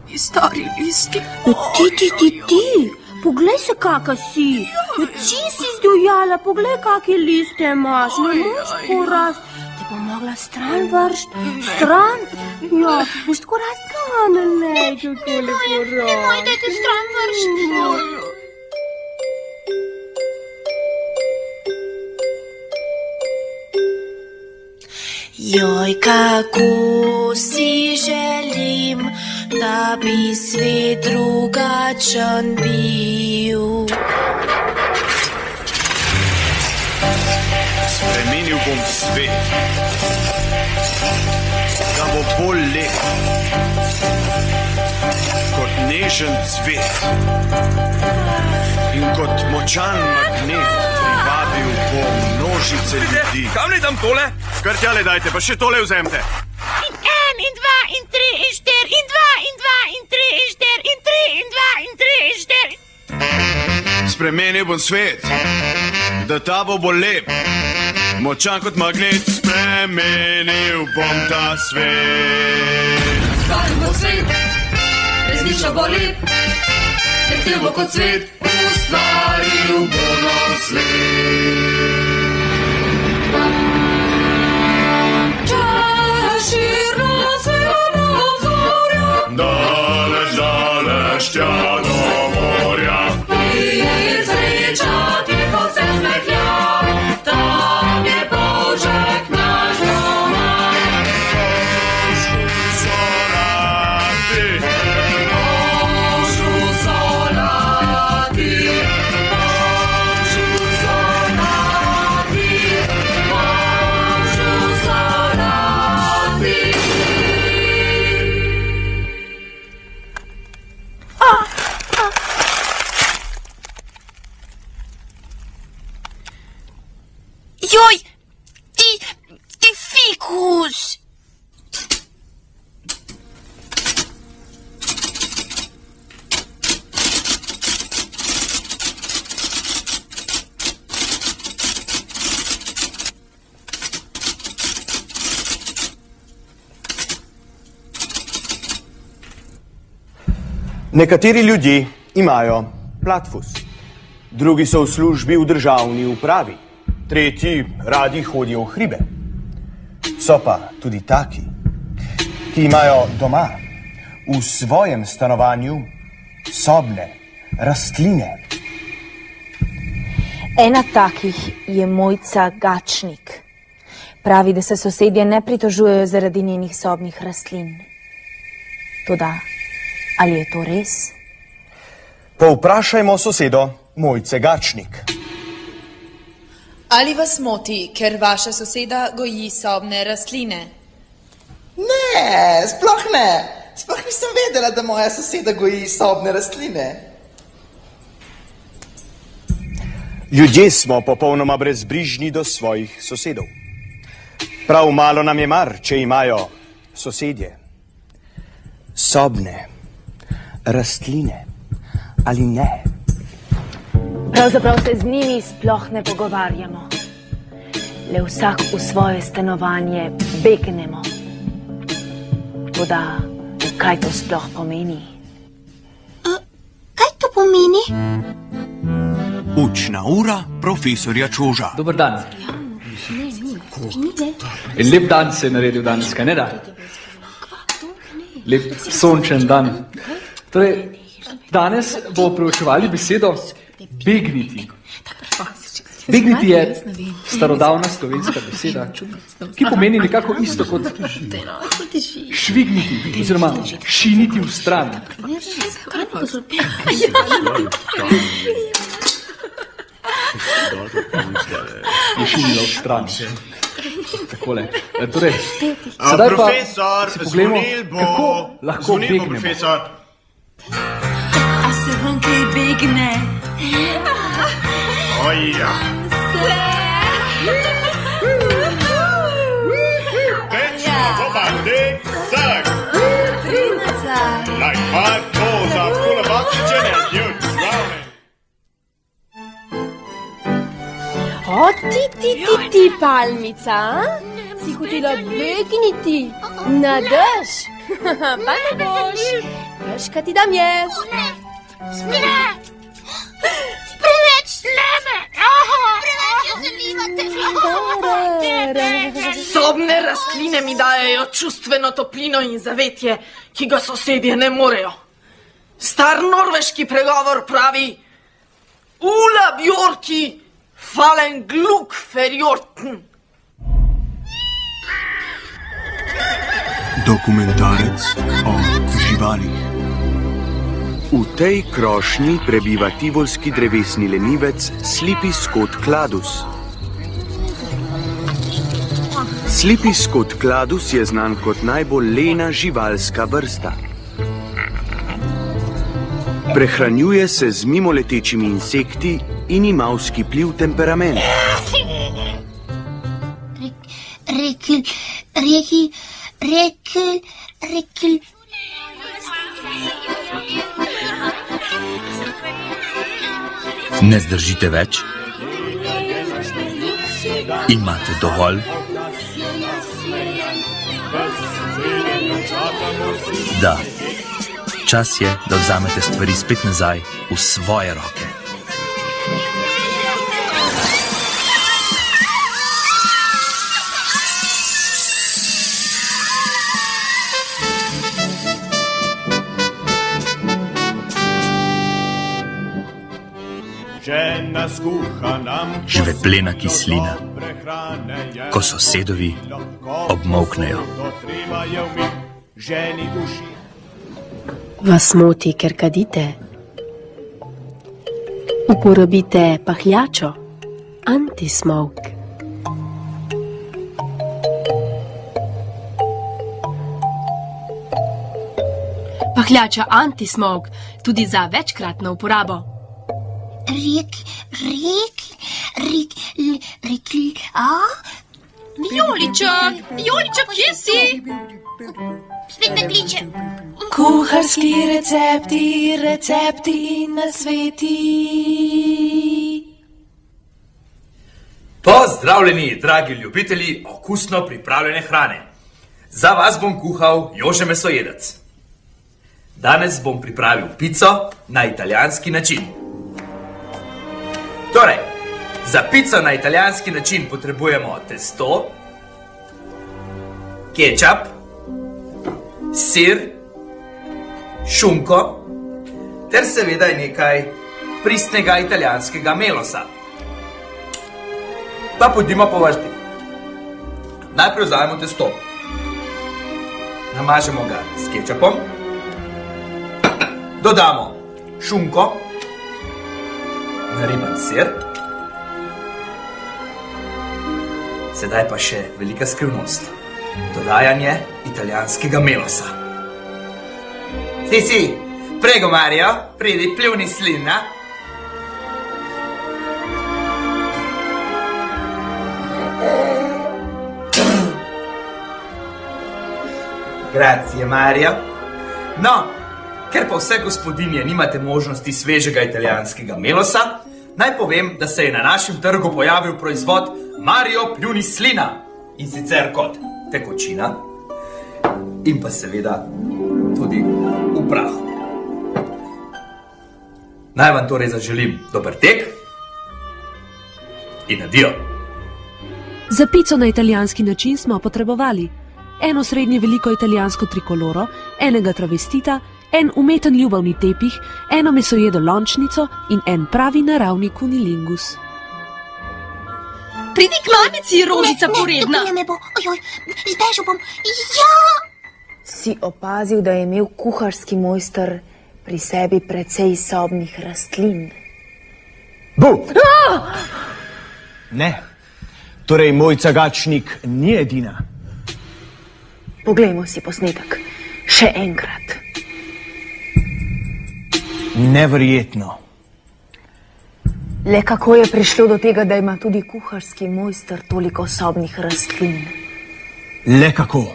mi stari listi. Ti, poglej se kaka si. Či si zdojala, poglej kake liste imaš, ne moš tako rast. Te pa mogla stran vršt, stran. Ja, boš tako rast kana, ne, kako lepo rast. Nemoj, dajte stran vršt. Joj, kako si želim, da bi svet drugačen bil. Spremenil bom svet, da bo bolj lep, kot nežen cvet in kot močan magnet privabil bo množice ljudi. Kam ne dam tole? Kar tjale dajte, pa še tole vzemte. In 1 in 2 in 3 in 4 in 2 in 2 in 3 in 4 in 3 in 2 in 3 in 4. Spremenil bom svet, da ta bo bolj lep, močan kot magnet. Spremenil bom ta svet. Ustvaril bo svet, resnično bo lep, letel bo kot svet. Ustvaril bomo svet. Daleč, daleč, tja do morja. In sreča ti ko se smehlja, tam je Božek naš doma. Nožu solati, Nožu solati, Nožu solati, Nožu solati. Joj, ti fikus! Nekateri ljudje imajo platfus, drugi so v službi v državni upravi, tretji radi hodijo v hribe. So pa tudi taki, ki imajo doma, v svojem stanovanju, sobne rastline. Ena takih je Mojca Gačnik. Pravi, da se sosedje ne pritožujejo zaradi njenih sobnih rastlin. Toda, ali je to res? Povprašajmo sosedo Mojce Gačnik. Ali vas moti, ker vaša soseda goji sobne rastline? Ne, sploh ne. Sploh nisem vedela, da moja soseda goji sobne rastline. Ljudje smo popolnoma brezbrižni do svojih sosedov. Prav malo nam je mar, če imajo sosedje sobne rastline ali ne. Pravzaprav se z njimi sploh ne pogovarjamo. Le vsak v svoje stanovanje begnemo. Toda, kaj to sploh pomeni? Kaj to pomeni? Učna ura profesorja Čoža. Dober dan. En lep dan se je naredil danes, kaj ne da? Lep sončen dan. Torej, danes bomo preučevali besedo begniti. Begniti je starodavna slovenska beseda, ki pomeni nekako isto kot švigniti oziroma šiniti v stran. Je šinila v stran. Takole. Torej, sedaj pa si pogledamo, kako lahko begnemo. A se vam kaj begne? Oja. Večno, dobar dek, tak. Tri nazaj. Like five balls are full of oxygen and you're drowning. O, ti, palmica, a? Si hotela begniti na dež? Pa ne boš. Veš, kaj ti dam jaz? Ne. Preveč sleme. Preveč je zalivate. Sobne rastline mi dajejo čustveno toplino in zavetje, ki ga sosedje ne morejo. Star norveški pregovor pravi: Ula bjorki fallen gluk ferjorten. Dokumentarec o živalih. V tej krošnji prebiva tivolski drevesni lenivec Sleepy Scott Cladus. Sleepy Scott Cladus je znan kot najbolj lena živalska vrsta. Prehranjuje se z mimoletečimi insekti in ima vzkipljiv temperament. Rekel. Ne zdržite več? Imate dovolj? Da. Čas je, da vzamete stvari spet nazaj v svoje roke. Žveplena kislina, ko sosedovi obmolknejo. Vas moti, ker kadite? Uporabite pahljačo, anti-smoke. Pahljača anti-smoke, tudi za večkratno uporabo. Joliček, kje si? Spet me kliče. Kuharski recepti na sveti. Pozdravljeni, dragi ljubitelji okusno pripravljene hrane. Za vas bom kuhal Jože Mesojedec. Danes bom pripravil pico na italijanski način. Torej, za pico na italijanski način potrebujemo testo, kečap, sir, šunko ter seveda nekaj pristnega italijanskega melosa. Pa pojdimo po vrsti. Najprej vzamemo testo. Namažemo ga s kečapom. Dodamo šunko, nariban sir. Sedaj pa še velika skrivnost. Dodajanje italijanskega melosa. Si, prego Mario, pridi, pljuni slina. Grazie, Mario. No, ker pa vse gospodinje nimate možnosti svežega italijanskega melosa, naj povem, da se je na našem trgu pojavil proizvod Mario pljuni slina, in sicer kot tekočina in pa seveda tudi v prahu. Naj vam torej zaželim dober tek in adijo. Za pico na italijanski način smo potrebovali eno srednje veliko italijansko trikoloro, enega travestita, en umeten ljubavni tepih, eno mesojedo lončnico in en pravi naravni kunilingus. Pridi k mamici, Rožica poredna. Ne, bo, ojoj, zbežal bom. Ja! Si opazil, da je imel kuharski mojster pri sebi precej sobnih rastlin? Bu! Ne, torej moj cagačnik ni edina. Poglejmo si posnetek. Še enkrat. Neverjetno. Le kako je prišlo do tega, da ima tudi kuharski mojster toliko sobnih rastlin? Le kako?